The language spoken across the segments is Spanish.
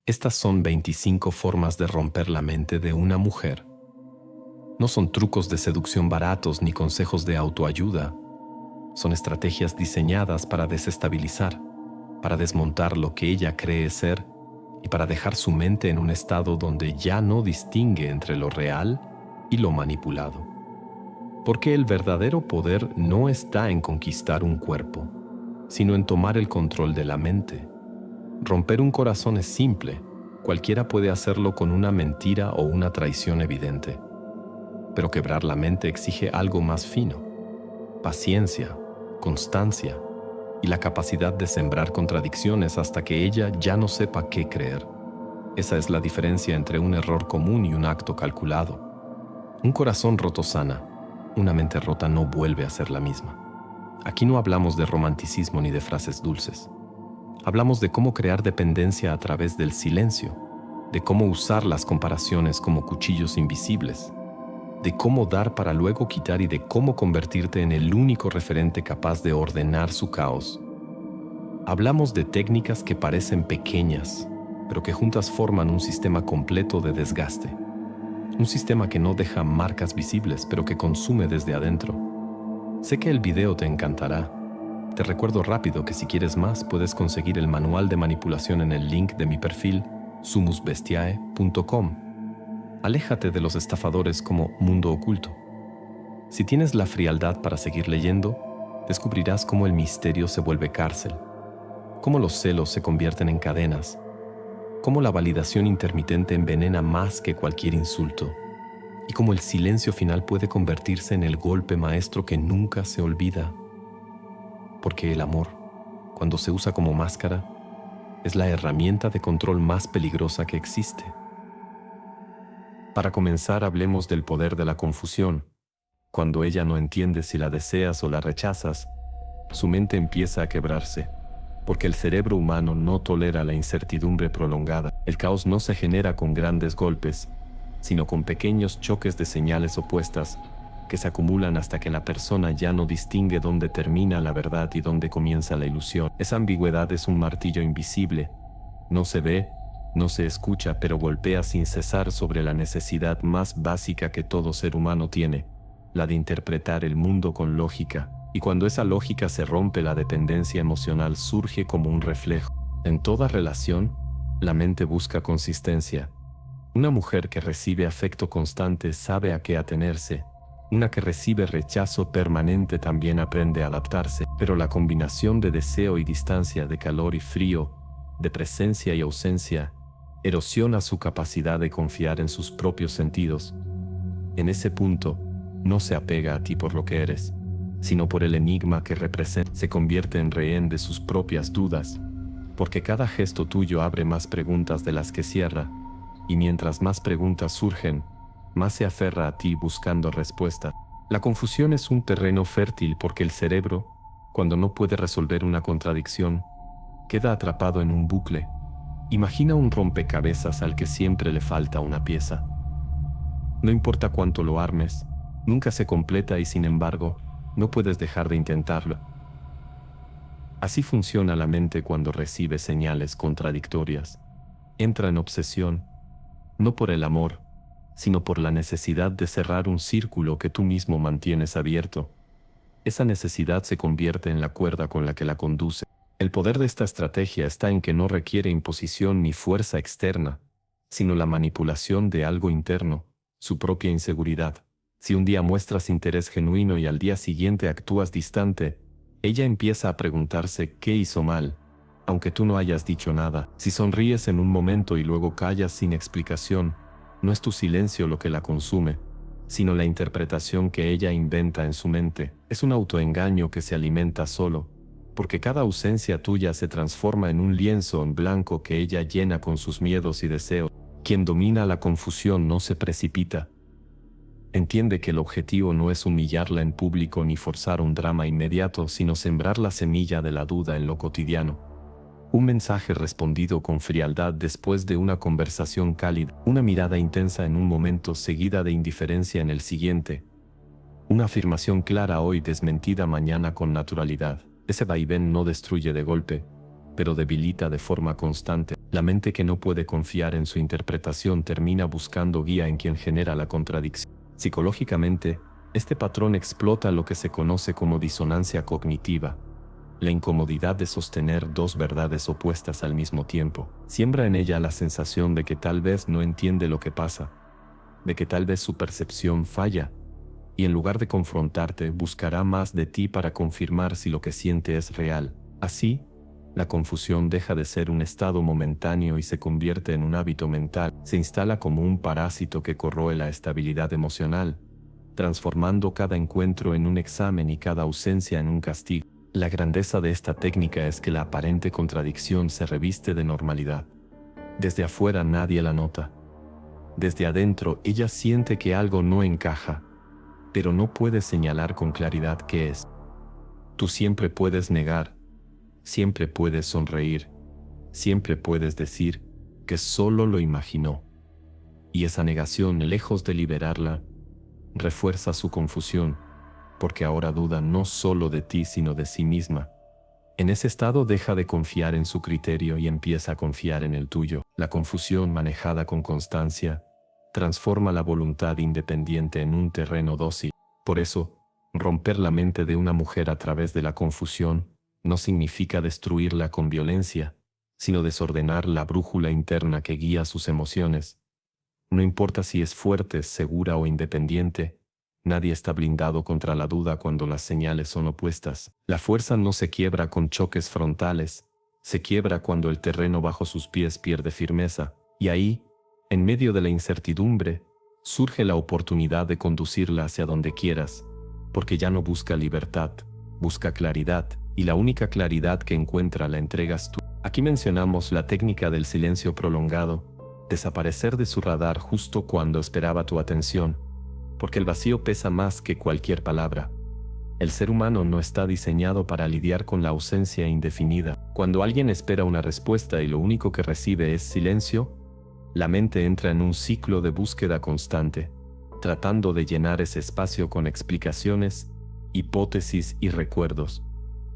Estas son 25 formas de romper la mente de una mujer. No son trucos de seducción baratos ni consejos de autoayuda. Son estrategias diseñadas para desestabilizar, para desmontar lo que ella cree ser y para dejar su mente en un estado donde ya no distingue entre lo real y lo manipulado. Porque el verdadero poder no está en conquistar un cuerpo, sino en tomar el control de la mente. Romper un corazón es simple, cualquiera puede hacerlo con una mentira o una traición evidente. Pero quebrar la mente exige algo más fino: paciencia, constancia y la capacidad de sembrar contradicciones hasta que ella ya no sepa qué creer. Esa es la diferencia entre un error común y un acto calculado. Un corazón roto sana, una mente rota no vuelve a ser la misma. Aquí no hablamos de romanticismo ni de frases dulces. Hablamos de cómo crear dependencia a través del silencio, de cómo usar las comparaciones como cuchillos invisibles, de cómo dar para luego quitar y de cómo convertirte en el único referente capaz de ordenar su caos. Hablamos de técnicas que parecen pequeñas, pero que juntas forman un sistema completo de desgaste. Un sistema que no deja marcas visibles, pero que consume desde adentro. Sé que el video te encantará. Te recuerdo rápido que si quieres más, puedes conseguir el manual de manipulación en el link de mi perfil sumusbestiae.com. Aléjate de los estafadores como Mundo Oculto. Si tienes la frialdad para seguir leyendo, descubrirás cómo el misterio se vuelve cárcel, cómo los celos se convierten en cadenas, cómo la validación intermitente envenena más que cualquier insulto, y cómo el silencio final puede convertirse en el golpe maestro que nunca se olvida. Porque el amor, cuando se usa como máscara, es la herramienta de control más peligrosa que existe. Para comenzar, hablemos del poder de la confusión. Cuando ella no entiende si la deseas o la rechazas, su mente empieza a quebrarse, porque el cerebro humano no tolera la incertidumbre prolongada. El caos no se genera con grandes golpes, sino con pequeños choques de señales opuestas que se acumulan hasta que la persona ya no distingue dónde termina la verdad y dónde comienza la ilusión. Esa ambigüedad es un martillo invisible. No se ve, no se escucha, pero golpea sin cesar sobre la necesidad más básica que todo ser humano tiene, la de interpretar el mundo con lógica. Y cuando esa lógica se rompe, la dependencia emocional surge como un reflejo. En toda relación, la mente busca consistencia. Una mujer que recibe afecto constante sabe a qué atenerse. Una que recibe rechazo permanente también aprende a adaptarse, pero la combinación de deseo y distancia, de calor y frío, de presencia y ausencia, erosiona su capacidad de confiar en sus propios sentidos. En ese punto, no se apega a ti por lo que eres, sino por el enigma que representa. Se convierte en rehén de sus propias dudas, porque cada gesto tuyo abre más preguntas de las que cierra, y mientras más preguntas surgen, más se aferra a ti buscando respuesta. La confusión es un terreno fértil porque el cerebro, cuando no puede resolver una contradicción, queda atrapado en un bucle. Imagina un rompecabezas al que siempre le falta una pieza. No importa cuánto lo armes, nunca se completa y sin embargo, no puedes dejar de intentarlo. Así funciona la mente cuando recibe señales contradictorias. Entra en obsesión, no por el amor, sino por la necesidad de cerrar un círculo que tú mismo mantienes abierto. Esa necesidad se convierte en la cuerda con la que la conduce. El poder de esta estrategia está en que no requiere imposición ni fuerza externa, sino la manipulación de algo interno, su propia inseguridad. Si un día muestras interés genuino y al día siguiente actúas distante, ella empieza a preguntarse qué hizo mal, aunque tú no hayas dicho nada. Si sonríes en un momento y luego callas sin explicación, no es tu silencio lo que la consume, sino la interpretación que ella inventa en su mente. Es un autoengaño que se alimenta solo, porque cada ausencia tuya se transforma en un lienzo en blanco que ella llena con sus miedos y deseos. Quien domina la confusión no se precipita. Entiende que el objetivo no es humillarla en público ni forzar un drama inmediato, sino sembrar la semilla de la duda en lo cotidiano. Un mensaje respondido con frialdad después de una conversación cálida, una mirada intensa en un momento seguida de indiferencia en el siguiente, una afirmación clara hoy desmentida mañana con naturalidad. Ese vaivén no destruye de golpe, pero debilita de forma constante. La mente que no puede confiar en su interpretación termina buscando guía en quien genera la contradicción. Psicológicamente, este patrón explota lo que se conoce como disonancia cognitiva, la incomodidad de sostener dos verdades opuestas al mismo tiempo. Siembra en ella la sensación de que tal vez no entiende lo que pasa, de que tal vez su percepción falla, y en lugar de confrontarte, buscará más de ti para confirmar si lo que siente es real. Así, la confusión deja de ser un estado momentáneo y se convierte en un hábito mental. Se instala como un parásito que corroe la estabilidad emocional, transformando cada encuentro en un examen y cada ausencia en un castigo. La grandeza de esta técnica es que la aparente contradicción se reviste de normalidad. Desde afuera nadie la nota. Desde adentro ella siente que algo no encaja, pero no puede señalar con claridad qué es. Tú siempre puedes negar, siempre puedes sonreír, siempre puedes decir que solo lo imaginó. Y esa negación, lejos de liberarla, refuerza su confusión, porque ahora duda no solo de ti sino de sí misma. En ese estado deja de confiar en su criterio y empieza a confiar en el tuyo. La confusión manejada con constancia transforma la voluntad independiente en un terreno dócil. Por eso, romper la mente de una mujer a través de la confusión no significa destruirla con violencia, sino desordenar la brújula interna que guía sus emociones. No importa si es fuerte, segura o independiente, nadie está blindado contra la duda cuando las señales son opuestas. La fuerza no se quiebra con choques frontales, se quiebra cuando el terreno bajo sus pies pierde firmeza, y ahí, en medio de la incertidumbre, surge la oportunidad de conducirla hacia donde quieras, porque ya no busca libertad, busca claridad, y la única claridad que encuentra la entregas tú. Aquí mencionamos la técnica del silencio prolongado, desaparecer de su radar justo cuando esperaba tu atención, porque el vacío pesa más que cualquier palabra. El ser humano no está diseñado para lidiar con la ausencia indefinida. Cuando alguien espera una respuesta y lo único que recibe es silencio, la mente entra en un ciclo de búsqueda constante, tratando de llenar ese espacio con explicaciones, hipótesis y recuerdos.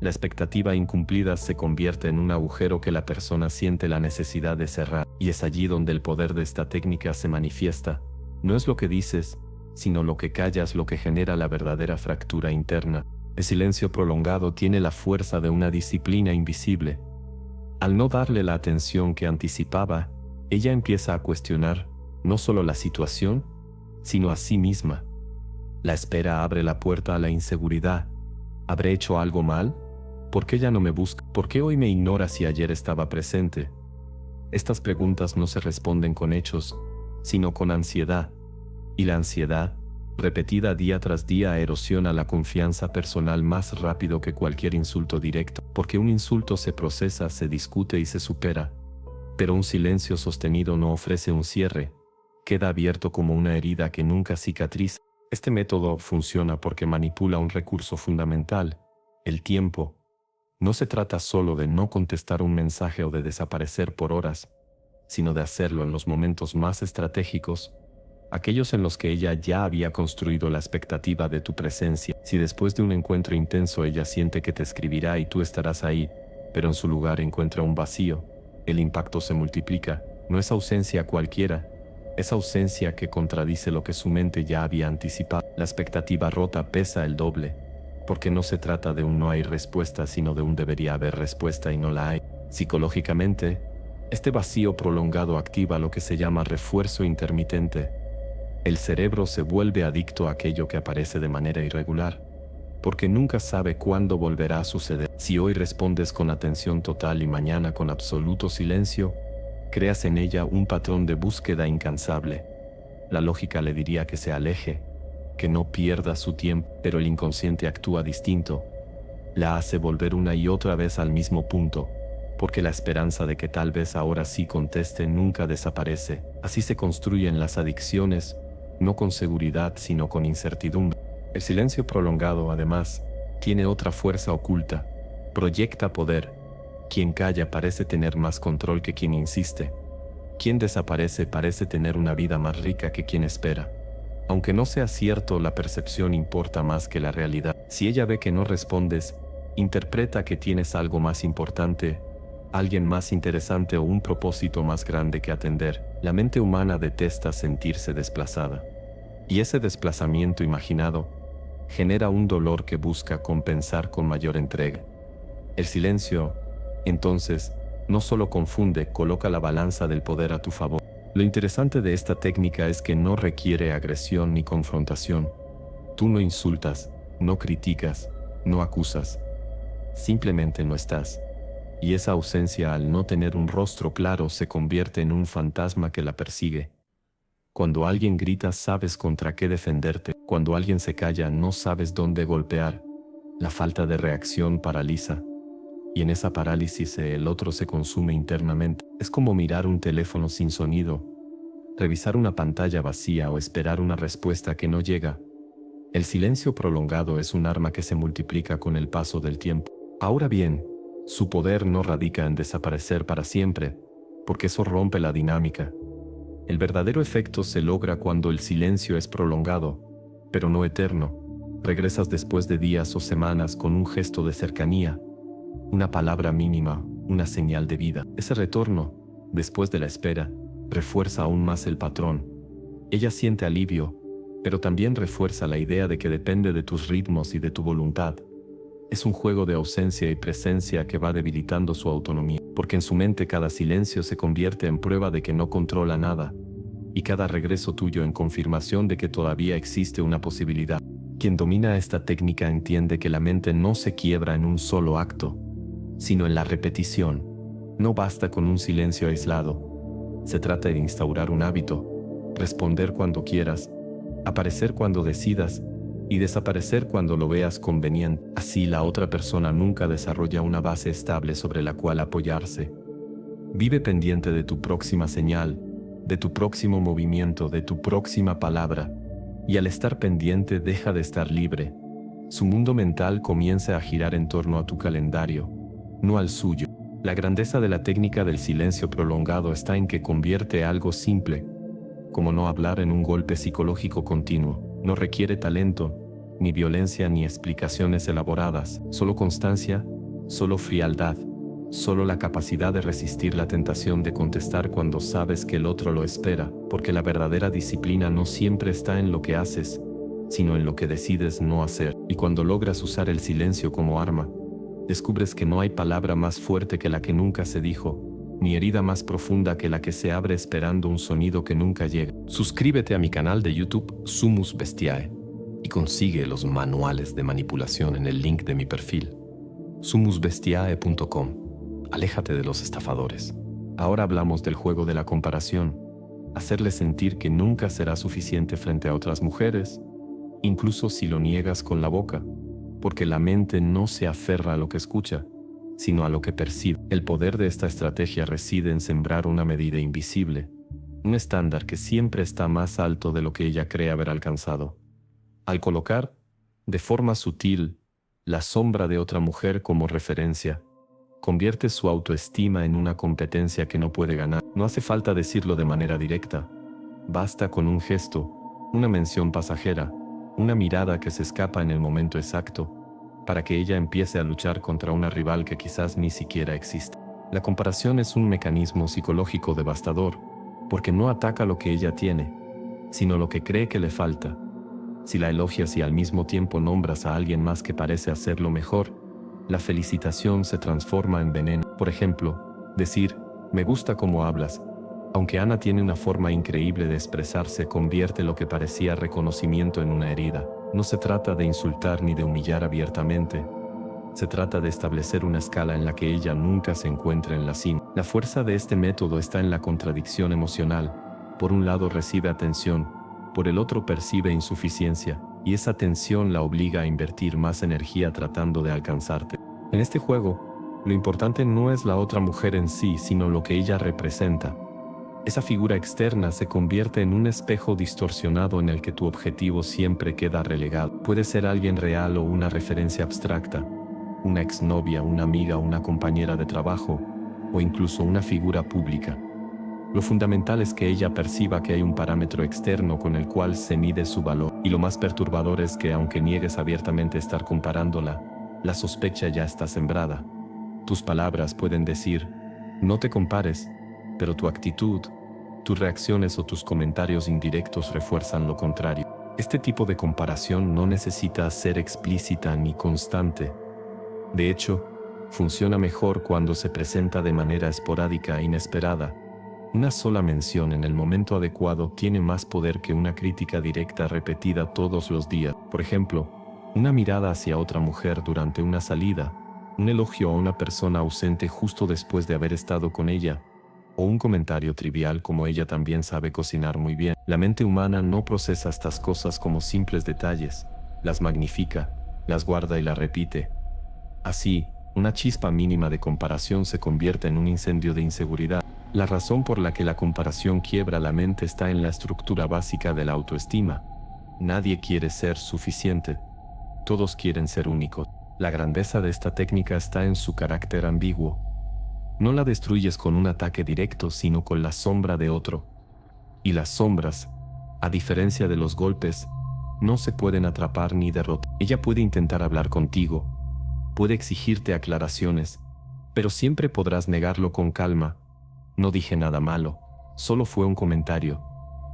La expectativa incumplida se convierte en un agujero que la persona siente la necesidad de cerrar, y es allí donde el poder de esta técnica se manifiesta. No es lo que dices, sino lo que callas lo que genera la verdadera fractura interna. El silencio prolongado tiene la fuerza de una disciplina invisible. Al no darle la atención que anticipaba, ella empieza a cuestionar no solo la situación, sino a sí misma. La espera abre la puerta a la inseguridad. ¿Habré hecho algo mal? ¿Por qué ya no me busca? ¿Por qué hoy me ignora si ayer estaba presente? Estas preguntas no se responden con hechos, sino con ansiedad. Y la ansiedad, repetida día tras día, erosiona la confianza personal más rápido que cualquier insulto directo, porque un insulto se procesa, se discute y se supera. Pero un silencio sostenido no ofrece un cierre, queda abierto como una herida que nunca cicatriza. Este método funciona porque manipula un recurso fundamental, el tiempo. No se trata solo de no contestar un mensaje o de desaparecer por horas, sino de hacerlo en los momentos más estratégicos, aquellos en los que ella ya había construido la expectativa de tu presencia. Si después de un encuentro intenso ella siente que te escribirá y tú estarás ahí, pero en su lugar encuentra un vacío, el impacto se multiplica. No es ausencia cualquiera, es ausencia que contradice lo que su mente ya había anticipado. La expectativa rota pesa el doble, porque no se trata de un no hay respuesta, sino de un debería haber respuesta y no la hay. Psicológicamente, este vacío prolongado activa lo que se llama refuerzo intermitente. El cerebro se vuelve adicto a aquello que aparece de manera irregular, porque nunca sabe cuándo volverá a suceder. Si hoy respondes con atención total y mañana con absoluto silencio, creas en ella un patrón de búsqueda incansable. La lógica le diría que se aleje, que no pierda su tiempo, pero el inconsciente actúa distinto. La hace volver una y otra vez al mismo punto, porque la esperanza de que tal vez ahora sí conteste nunca desaparece. Así se construyen las adicciones, no con seguridad sino con incertidumbre. El silencio prolongado, además, tiene otra fuerza oculta. Proyecta poder. Quien calla parece tener más control que quien insiste. Quien desaparece parece tener una vida más rica que quien espera. Aunque no sea cierto, la percepción importa más que la realidad. Si ella ve que no respondes, interpreta que tienes algo más importante, alguien más interesante o un propósito más grande que atender. La mente humana detesta sentirse desplazada. Y ese desplazamiento imaginado genera un dolor que busca compensar con mayor entrega. El silencio, entonces, no solo confunde, coloca la balanza del poder a tu favor. Lo interesante de esta técnica es que no requiere agresión ni confrontación. Tú no insultas, no criticas, no acusas. Simplemente no estás. Y esa ausencia, al no tener un rostro claro, se convierte en un fantasma que la persigue. Cuando alguien grita, sabes contra qué defenderte. Cuando alguien se calla, no sabes dónde golpear. La falta de reacción paraliza. Y en esa parálisis el otro se consume internamente. Es como mirar un teléfono sin sonido, revisar una pantalla vacía o esperar una respuesta que no llega. El silencio prolongado es un arma que se multiplica con el paso del tiempo. Ahora bien, su poder no radica en desaparecer para siempre, porque eso rompe la dinámica. El verdadero efecto se logra cuando el silencio es prolongado, pero no eterno. Regresas después de días o semanas con un gesto de cercanía, una palabra mínima, una señal de vida. Ese retorno, después de la espera, refuerza aún más el patrón. Ella siente alivio, pero también refuerza la idea de que depende de tus ritmos y de tu voluntad. Es un juego de ausencia y presencia que va debilitando su autonomía, porque en su mente cada silencio se convierte en prueba de que no controla nada, y cada regreso tuyo en confirmación de que todavía existe una posibilidad. Quien domina esta técnica entiende que la mente no se quiebra en un solo acto, sino en la repetición. No basta con un silencio aislado. Se trata de instaurar un hábito, responder cuando quieras, aparecer cuando decidas y desaparecer cuando lo veas conveniente. Así la otra persona nunca desarrolla una base estable sobre la cual apoyarse. Vive pendiente de tu próxima señal, de tu próximo movimiento, de tu próxima palabra, y al estar pendiente deja de estar libre. Su mundo mental comienza a girar en torno a tu calendario, no al suyo. La grandeza de la técnica del silencio prolongado está en que convierte algo simple, como no hablar, en un golpe psicológico continuo. No requiere talento, ni violencia, ni explicaciones elaboradas, solo constancia, solo frialdad, solo la capacidad de resistir la tentación de contestar cuando sabes que el otro lo espera, porque la verdadera disciplina no siempre está en lo que haces, sino en lo que decides no hacer. Y cuando logras usar el silencio como arma, descubres que no hay palabra más fuerte que la que nunca se dijo, ni herida más profunda que la que se abre esperando un sonido que nunca llega. Suscríbete a mi canal de YouTube Sumus Bestiae y consigue los manuales de manipulación en el link de mi perfil, sumusbestiae.com. Aléjate de los estafadores. Ahora hablamos del juego de la comparación. Hacerle sentir que nunca será suficiente frente a otras mujeres, incluso si lo niegas con la boca, porque la mente no se aferra a lo que escucha, sino a lo que percibe. El poder de esta estrategia reside en sembrar una medida invisible, un estándar que siempre está más alto de lo que ella cree haber alcanzado. Al colocar, de forma sutil, la sombra de otra mujer como referencia, convierte su autoestima en una competencia que no puede ganar. No hace falta decirlo de manera directa. Basta con un gesto, una mención pasajera, una mirada que se escapa en el momento exacto, para que ella empiece a luchar contra una rival que quizás ni siquiera existe. La comparación es un mecanismo psicológico devastador, porque no ataca lo que ella tiene, sino lo que cree que le falta. Si la elogias y al mismo tiempo nombras a alguien más que parece hacerlo mejor, la felicitación se transforma en veneno. Por ejemplo, decir, me gusta cómo hablas, aunque Ana tiene una forma increíble de expresarse, convierte lo que parecía reconocimiento en una herida. No se trata de insultar ni de humillar abiertamente. Se trata de establecer una escala en la que ella nunca se encuentre en la cima. La fuerza de este método está en la contradicción emocional. Por un lado recibe atención, por el otro percibe insuficiencia, y esa tensión la obliga a invertir más energía tratando de alcanzarte. En este juego, lo importante no es la otra mujer en sí, sino lo que ella representa. Esa figura externa se convierte en un espejo distorsionado en el que tu objetivo siempre queda relegado. Puede ser alguien real o una referencia abstracta, una exnovia, una amiga, una compañera de trabajo, o incluso una figura pública. Lo fundamental es que ella perciba que hay un parámetro externo con el cual se mide su valor. Y lo más perturbador es que, aunque niegues abiertamente estar comparándola, la sospecha ya está sembrada. Tus palabras pueden decir, No te compares, pero tu actitud, tus reacciones o tus comentarios indirectos refuerzan lo contrario. Este tipo de comparación no necesita ser explícita ni constante. De hecho, funciona mejor cuando se presenta de manera esporádica e inesperada. Una sola mención en el momento adecuado tiene más poder que una crítica directa repetida todos los días. Por ejemplo, una mirada hacia otra mujer durante una salida, un elogio a una persona ausente justo después de haber estado con ella, o un comentario trivial como ella también sabe cocinar muy bien. La mente humana no procesa estas cosas como simples detalles, las magnifica, las guarda y las repite. Así, una chispa mínima de comparación se convierte en un incendio de inseguridad. La razón por la que la comparación quiebra la mente está en la estructura básica de la autoestima. Nadie quiere ser suficiente. Todos quieren ser únicos. La grandeza de esta técnica está en su carácter ambiguo. No la destruyes con un ataque directo, sino con la sombra de otro. Y las sombras, a diferencia de los golpes, no se pueden atrapar ni derrotar. Ella puede intentar hablar contigo, puede exigirte aclaraciones, pero siempre podrás negarlo con calma. No dije nada malo, solo fue un comentario.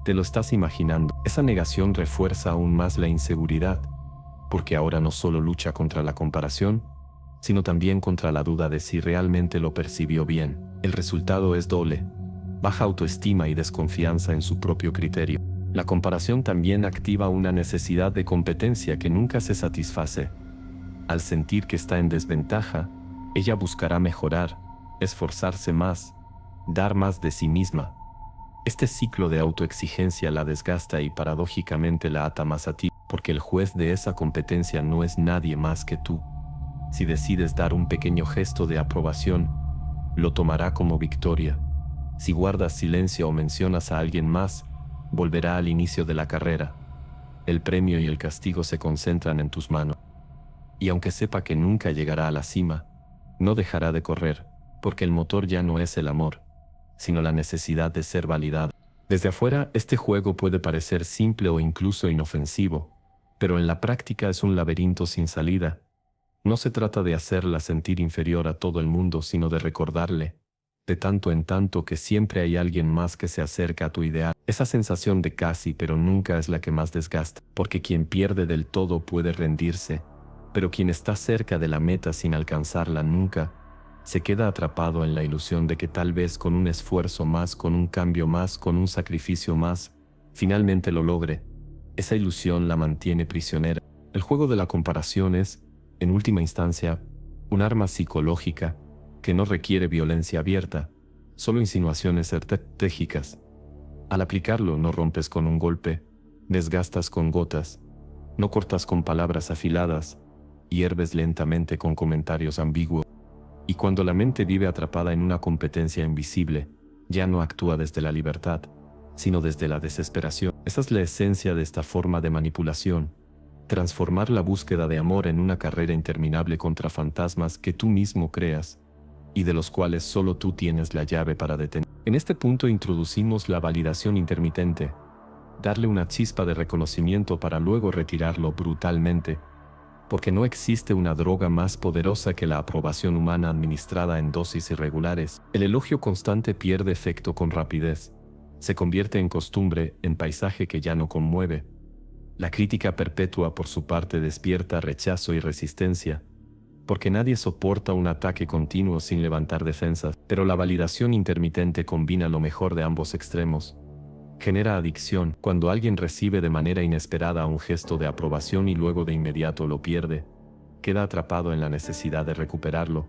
Te lo estás imaginando. Esa negación refuerza aún más la inseguridad, porque ahora no solo lucha contra la comparación, sino también contra la duda de si realmente lo percibió bien. El resultado es doble: baja autoestima y desconfianza en su propio criterio. La comparación también activa una necesidad de competencia que nunca se satisface. Al sentir que está en desventaja, ella buscará mejorar, esforzarse más, dar más de sí misma. Este ciclo de autoexigencia la desgasta y paradójicamente la ata más a ti, porque el juez de esa competencia no es nadie más que tú. Si decides dar un pequeño gesto de aprobación, lo tomará como victoria. Si guardas silencio o mencionas a alguien más, volverá al inicio de la carrera. El premio y el castigo se concentran en tus manos. Y aunque sepa que nunca llegará a la cima, no dejará de correr, porque el motor ya no es el amor, sino la necesidad de ser validado. Desde afuera, este juego puede parecer simple o incluso inofensivo, pero en la práctica es un laberinto sin salida. No se trata de hacerla sentir inferior a todo el mundo, sino de recordarle, de tanto en tanto, que siempre hay alguien más que se acerca a tu ideal. Esa sensación de casi pero nunca es la que más desgasta, porque quien pierde del todo puede rendirse, pero quien está cerca de la meta sin alcanzarla nunca, se queda atrapado en la ilusión de que tal vez con un esfuerzo más, con un cambio más, con un sacrificio más, finalmente lo logre. Esa ilusión la mantiene prisionera. El juego de la comparación es, en última instancia, un arma psicológica que no requiere violencia abierta, solo insinuaciones estratégicas. Al aplicarlo no rompes con un golpe, desgastas con gotas, no cortas con palabras afiladas, hierves lentamente con comentarios ambiguos. Y cuando la mente vive atrapada en una competencia invisible, ya no actúa desde la libertad, sino desde la desesperación. Esa es la esencia de esta forma de manipulación: transformar la búsqueda de amor en una carrera interminable contra fantasmas que tú mismo creas, y de los cuales solo tú tienes la llave para detener. En este punto introducimos la validación intermitente: darle una chispa de reconocimiento para luego retirarlo brutalmente, porque no existe una droga más poderosa que la aprobación humana administrada en dosis irregulares. El elogio constante pierde efecto con rapidez. Se convierte en costumbre, en paisaje que ya no conmueve. La crítica perpetua, por su parte, despierta rechazo y resistencia, porque nadie soporta un ataque continuo sin levantar defensas. Pero la validación intermitente combina lo mejor de ambos extremos. Genera adicción. Cuando alguien recibe de manera inesperada un gesto de aprobación y luego de inmediato lo pierde, queda atrapado en la necesidad de recuperarlo,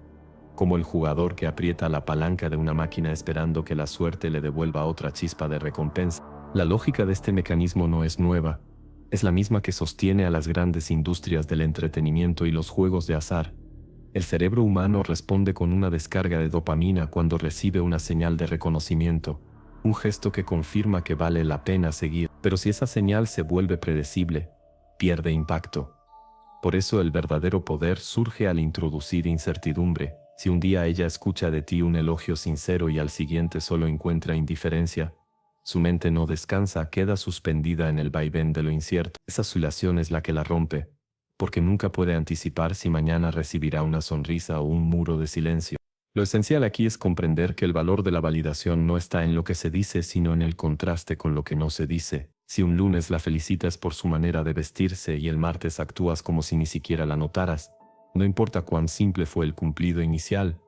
como el jugador que aprieta la palanca de una máquina esperando que la suerte le devuelva otra chispa de recompensa. La lógica de este mecanismo no es nueva. Es la misma que sostiene a las grandes industrias del entretenimiento y los juegos de azar. El cerebro humano responde con una descarga de dopamina cuando recibe una señal de reconocimiento, un gesto que confirma que vale la pena seguir. Pero si esa señal se vuelve predecible, pierde impacto. Por eso el verdadero poder surge al introducir incertidumbre. Si un día ella escucha de ti un elogio sincero y al siguiente solo encuentra indiferencia, su mente no descansa, queda suspendida en el vaivén de lo incierto. Esa oscilación es la que la rompe, porque nunca puede anticipar si mañana recibirá una sonrisa o un muro de silencio. Lo esencial aquí es comprender que el valor de la validación no está en lo que se dice, sino en el contraste con lo que no se dice. Si un lunes la felicitas por su manera de vestirse y el martes actúas como si ni siquiera la notaras, no importa cuán simple fue el cumplido inicial,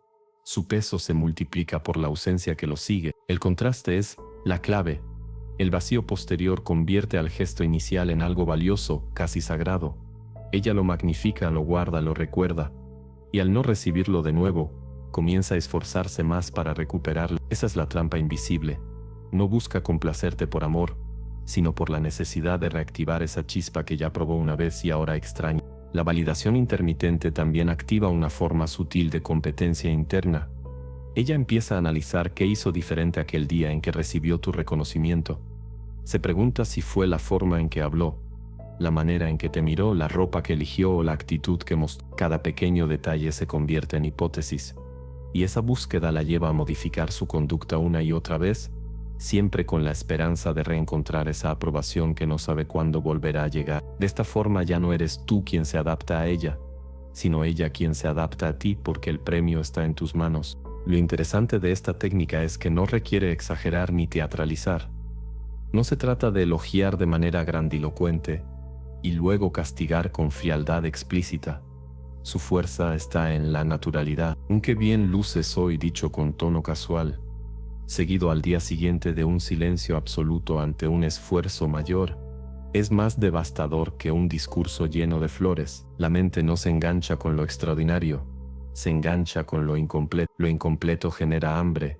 su peso se multiplica por la ausencia que lo sigue. El contraste es la clave. El vacío posterior convierte al gesto inicial en algo valioso, casi sagrado. Ella lo magnifica, lo guarda, lo recuerda. Y al no recibirlo de nuevo, comienza a esforzarse más para recuperarlo. Esa es la trampa invisible. No busca complacerte por amor, sino por la necesidad de reactivar esa chispa que ya probó una vez y ahora extraña. La validación intermitente también activa una forma sutil de competencia interna. Ella empieza a analizar qué hizo diferente aquel día en que recibió tu reconocimiento. Se pregunta si fue la forma en que habló, la manera en que te miró, la ropa que eligió o la actitud que mostró. Cada pequeño detalle se convierte en hipótesis, y esa búsqueda la lleva a modificar su conducta una y otra vez, siempre con la esperanza de reencontrar esa aprobación que no sabe cuándo volverá a llegar. De esta forma ya no eres tú quien se adapta a ella, sino ella quien se adapta a ti, porque el premio está en tus manos. Lo interesante de esta técnica es que no requiere exagerar ni teatralizar. No se trata de elogiar de manera grandilocuente y luego castigar con frialdad explícita. Su fuerza está en la naturalidad. Un "qué bien luces hoy" dicho con tono casual, seguido al día siguiente de un silencio absoluto ante un esfuerzo mayor, es más devastador que un discurso lleno de flores. La mente no se engancha con lo extraordinario, se engancha con lo incompleto. Lo incompleto genera hambre,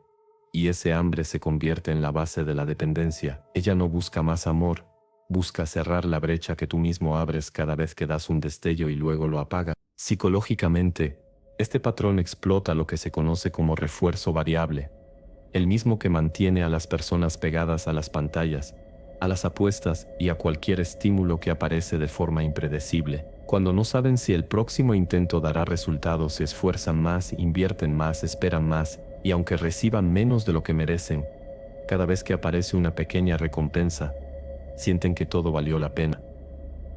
y ese hambre se convierte en la base de la dependencia. Ella no busca más amor, busca cerrar la brecha que tú mismo abres cada vez que das un destello y luego lo apagas. Psicológicamente, este patrón explota lo que se conoce como refuerzo variable, el mismo que mantiene a las personas pegadas a las pantallas, a las apuestas y a cualquier estímulo que aparece de forma impredecible. Cuando no saben si el próximo intento dará resultados, se esfuerzan más, invierten más, esperan más, y aunque reciban menos de lo que merecen, cada vez que aparece una pequeña recompensa, sienten que todo valió la pena.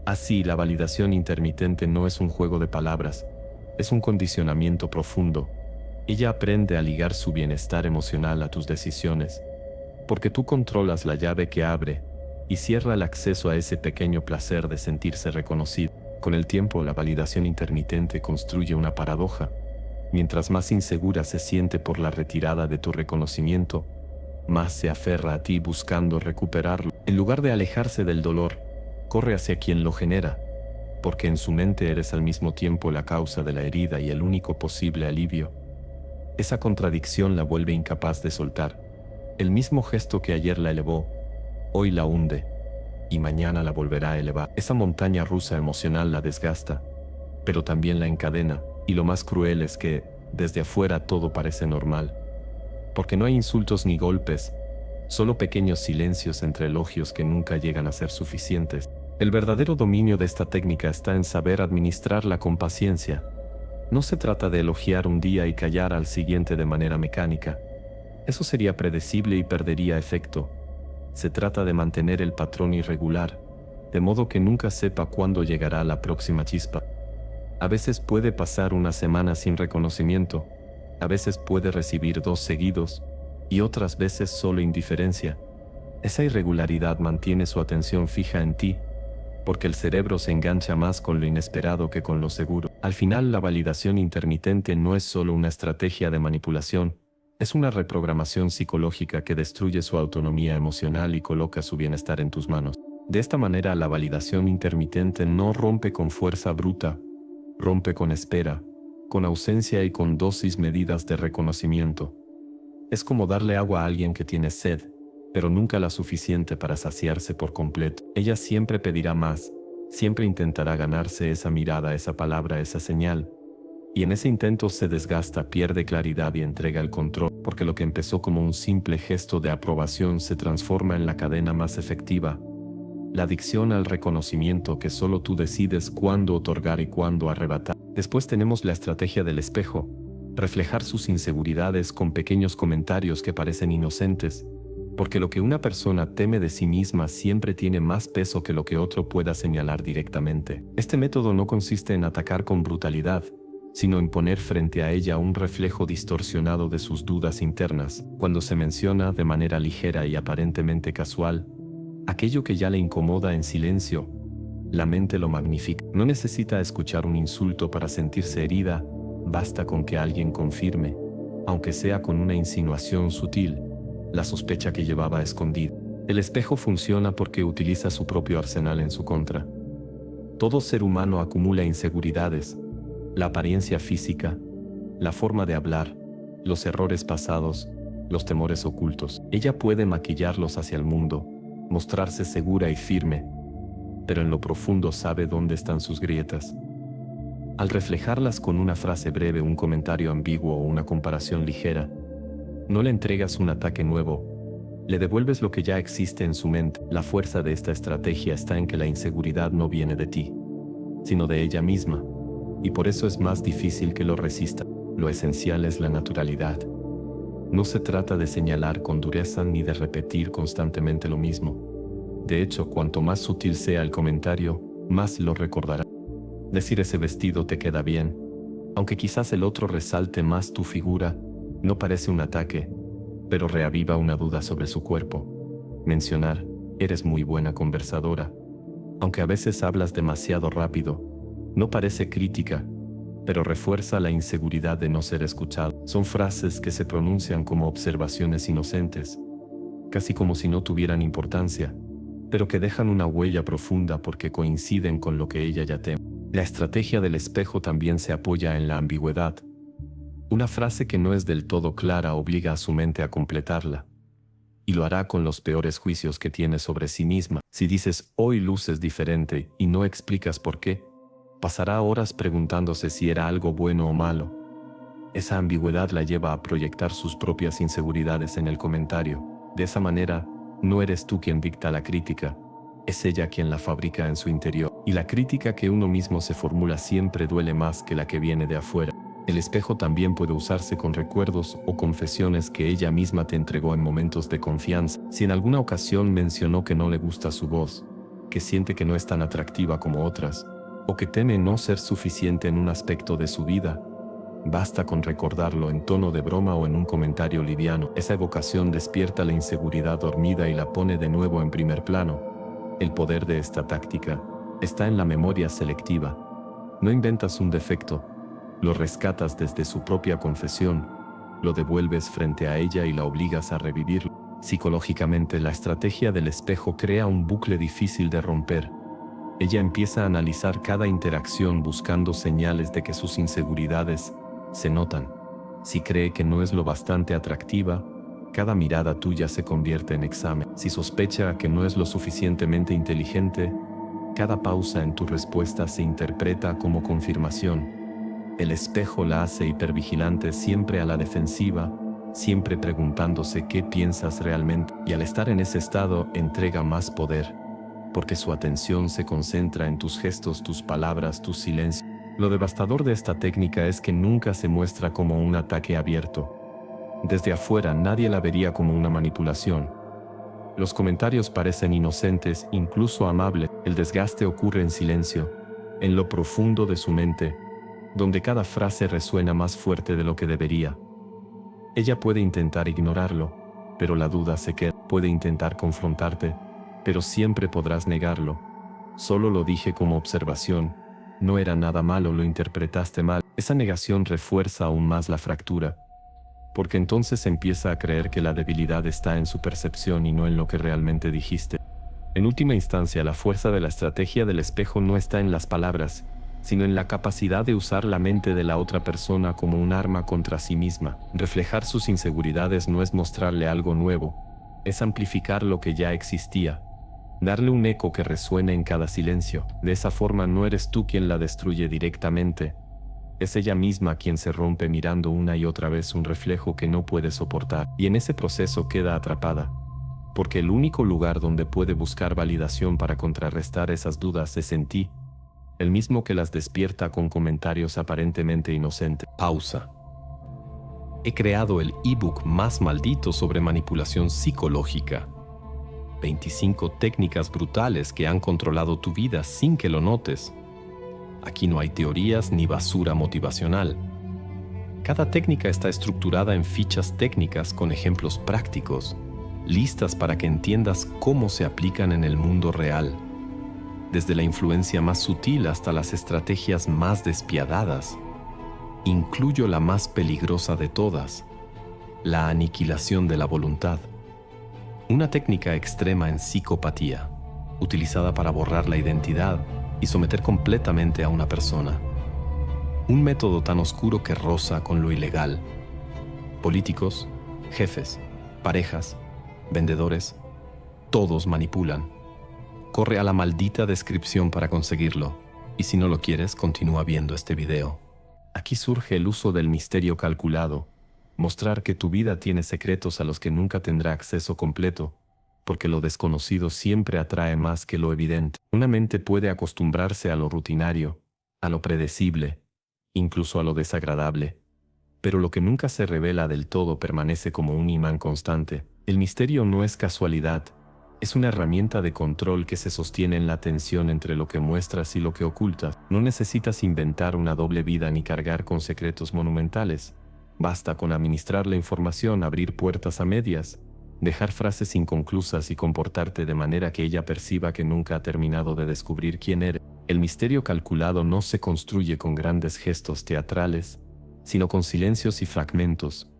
Así, la validación intermitente no es un juego de palabras, es un condicionamiento profundo. Ella aprende a ligar su bienestar emocional a tus decisiones, porque tú controlas la llave que abre y cierra el acceso a ese pequeño placer de sentirse reconocido. Con el tiempo, la validación intermitente construye una paradoja. Mientras más insegura se siente por la retirada de tu reconocimiento, más se aferra a ti buscando recuperarlo. En lugar de alejarse del dolor, corre hacia quien lo genera, porque en su mente eres al mismo tiempo la causa de la herida y el único posible alivio. Esa contradicción la vuelve incapaz de soltar. El mismo gesto que ayer la elevó, hoy la hunde, y mañana la volverá a elevar. Esa montaña rusa emocional la desgasta, pero también la encadena, y lo más cruel es que, desde afuera todo parece normal, porque no hay insultos ni golpes, solo pequeños silencios entre elogios que nunca llegan a ser suficientes. El verdadero dominio de esta técnica está en saber administrarla con paciencia. No se trata de elogiar un día y callar al siguiente de manera mecánica. Eso sería predecible y perdería efecto. Se trata de mantener el patrón irregular, de modo que nunca sepa cuándo llegará la próxima chispa. A veces puede pasar una semana sin reconocimiento, a veces puede recibir 2 seguidos, y otras veces solo indiferencia. Esa irregularidad mantiene su atención fija en ti, porque el cerebro se engancha más con lo inesperado que con lo seguro. Al final, la validación intermitente no es solo una estrategia de manipulación, es una reprogramación psicológica que destruye su autonomía emocional y coloca su bienestar en tus manos. De esta manera, la validación intermitente no rompe con fuerza bruta, rompe con espera, con ausencia y con dosis medidas de reconocimiento. Es como darle agua a alguien que tiene sed, pero nunca la suficiente para saciarse por completo. Ella siempre pedirá más, siempre intentará ganarse esa mirada, esa palabra, esa señal. Y en ese intento se desgasta, pierde claridad y entrega el control, porque lo que empezó como un simple gesto de aprobación se transforma en la cadena más efectiva. La adicción al reconocimiento que solo tú decides cuándo otorgar y cuándo arrebatar. Después tenemos la estrategia del espejo, reflejar sus inseguridades con pequeños comentarios que parecen inocentes, porque lo que una persona teme de sí misma siempre tiene más peso que lo que otro pueda señalar directamente. Este método no consiste en atacar con brutalidad, sino en poner frente a ella un reflejo distorsionado de sus dudas internas. Cuando se menciona de manera ligera y aparentemente casual aquello que ya le incomoda en silencio, la mente lo magnifica. No necesita escuchar un insulto para sentirse herida, basta con que alguien confirme, aunque sea con una insinuación sutil, la sospecha que llevaba escondida. El espejo funciona porque utiliza su propio arsenal en su contra. Todo ser humano acumula inseguridades, la apariencia física, la forma de hablar, los errores pasados, los temores ocultos. Ella puede maquillarlos hacia el mundo, mostrarse segura y firme, pero en lo profundo sabe dónde están sus grietas. Al reflejarlas con una frase breve, un comentario ambiguo o una comparación ligera, no le entregas un ataque nuevo, le devuelves lo que ya existe en su mente. La fuerza de esta estrategia está en que la inseguridad no viene de ti, sino de ella misma, y por eso es más difícil que lo resista. Lo esencial es la naturalidad. No se trata de señalar con dureza ni de repetir constantemente lo mismo. De hecho, cuanto más sutil sea el comentario, más lo recordará. Decir ese vestido te queda bien, aunque quizás el otro resalte más tu figura, no parece un ataque, pero reaviva una duda sobre su cuerpo. Mencionar, eres muy buena conversadora, aunque a veces hablas demasiado rápido, no parece crítica, pero refuerza la inseguridad de no ser escuchado. Son frases que se pronuncian como observaciones inocentes, casi como si no tuvieran importancia, pero que dejan una huella profunda porque coinciden con lo que ella ya teme. La estrategia del espejo también se apoya en la ambigüedad. Una frase que no es del todo clara obliga a su mente a completarla, y lo hará con los peores juicios que tiene sobre sí misma. Si dices, hoy luces diferente, y no explicas por qué, pasará horas preguntándose si era algo bueno o malo. Esa ambigüedad la lleva a proyectar sus propias inseguridades en el comentario. De esa manera, no eres tú quien dicta la crítica, es ella quien la fabrica en su interior. Y la crítica que uno mismo se formula siempre duele más que la que viene de afuera. El espejo también puede usarse con recuerdos o confesiones que ella misma te entregó en momentos de confianza. Si en alguna ocasión mencionó que no le gusta su voz, que siente que no es tan atractiva como otras, o que teme no ser suficiente en un aspecto de su vida, basta con recordarlo en tono de broma o en un comentario liviano. Esa evocación despierta la inseguridad dormida y la pone de nuevo en primer plano. El poder de esta táctica está en la memoria selectiva. No inventas un defecto, lo rescatas desde su propia confesión, lo devuelves frente a ella y la obligas a revivirlo. Psicológicamente, la estrategia del espejo crea un bucle difícil de romper. Ella empieza a analizar cada interacción buscando señales de que sus inseguridades se notan. Si cree que no es lo bastante atractiva, cada mirada tuya se convierte en examen. Si sospecha que no es lo suficientemente inteligente, cada pausa en tu respuesta se interpreta como confirmación. El espejo la hace hipervigilante, siempre a la defensiva, siempre preguntándose qué piensas realmente. Y al estar en ese estado, entrega más poder, porque su atención se concentra en tus gestos, tus palabras, tus silencios. Lo devastador de esta técnica es que nunca se muestra como un ataque abierto. Desde afuera nadie la vería como una manipulación. Los comentarios parecen inocentes, incluso amables. El desgaste ocurre en silencio, en lo profundo de su mente, donde cada frase resuena más fuerte de lo que debería. Ella puede intentar ignorarlo, pero la duda se queda. Puede intentar confrontarte, pero siempre podrás negarlo. Solo lo dije como observación. No era nada malo, lo interpretaste mal. Esa negación refuerza aún más la fractura, porque entonces empieza a creer que la debilidad está en su percepción y no en lo que realmente dijiste. En última instancia, la fuerza de la estrategia del espejo no está en las palabras, sino en la capacidad de usar la mente de la otra persona como un arma contra sí misma. Reflejar sus inseguridades no es mostrarle algo nuevo, es amplificar lo que ya existía, darle un eco que resuene en cada silencio. De esa forma no eres tú quien la destruye directamente, es ella misma quien se rompe mirando una y otra vez un reflejo que no puede soportar, y en ese proceso queda atrapada, porque el único lugar donde puede buscar validación para contrarrestar esas dudas es en ti, el mismo que las despierta con comentarios aparentemente inocentes. Pausa. He creado el ebook más maldito sobre manipulación psicológica. 25 técnicas brutales que han controlado tu vida sin que lo notes. Aquí no hay teorías ni basura motivacional. Cada técnica está estructurada en fichas técnicas con ejemplos prácticos, listas para que entiendas cómo se aplican en el mundo real. Desde la influencia más sutil hasta las estrategias más despiadadas. Incluyo la más peligrosa de todas, la aniquilación de la voluntad. Una técnica extrema en psicopatía, utilizada para borrar la identidad y someter completamente a una persona. Un método tan oscuro que roza con lo ilegal. Políticos, jefes, parejas, vendedores, todos manipulan. Corre a la maldita descripción para conseguirlo, y si no lo quieres, continúa viendo este video. Aquí surge el uso del misterio calculado, mostrar que tu vida tiene secretos a los que nunca tendrá acceso completo, porque lo desconocido siempre atrae más que lo evidente. Una mente puede acostumbrarse a lo rutinario, a lo predecible, incluso a lo desagradable, pero lo que nunca se revela del todo permanece como un imán constante. El misterio no es casualidad, es una herramienta de control que se sostiene en la tensión entre lo que muestras y lo que ocultas. No necesitas inventar una doble vida ni cargar con secretos monumentales. Basta con administrar la información, abrir puertas a medias, dejar frases inconclusas y comportarte de manera que ella perciba que nunca ha terminado de descubrir quién eres. El misterio calculado no se construye con grandes gestos teatrales, sino con silencios y fragmentos.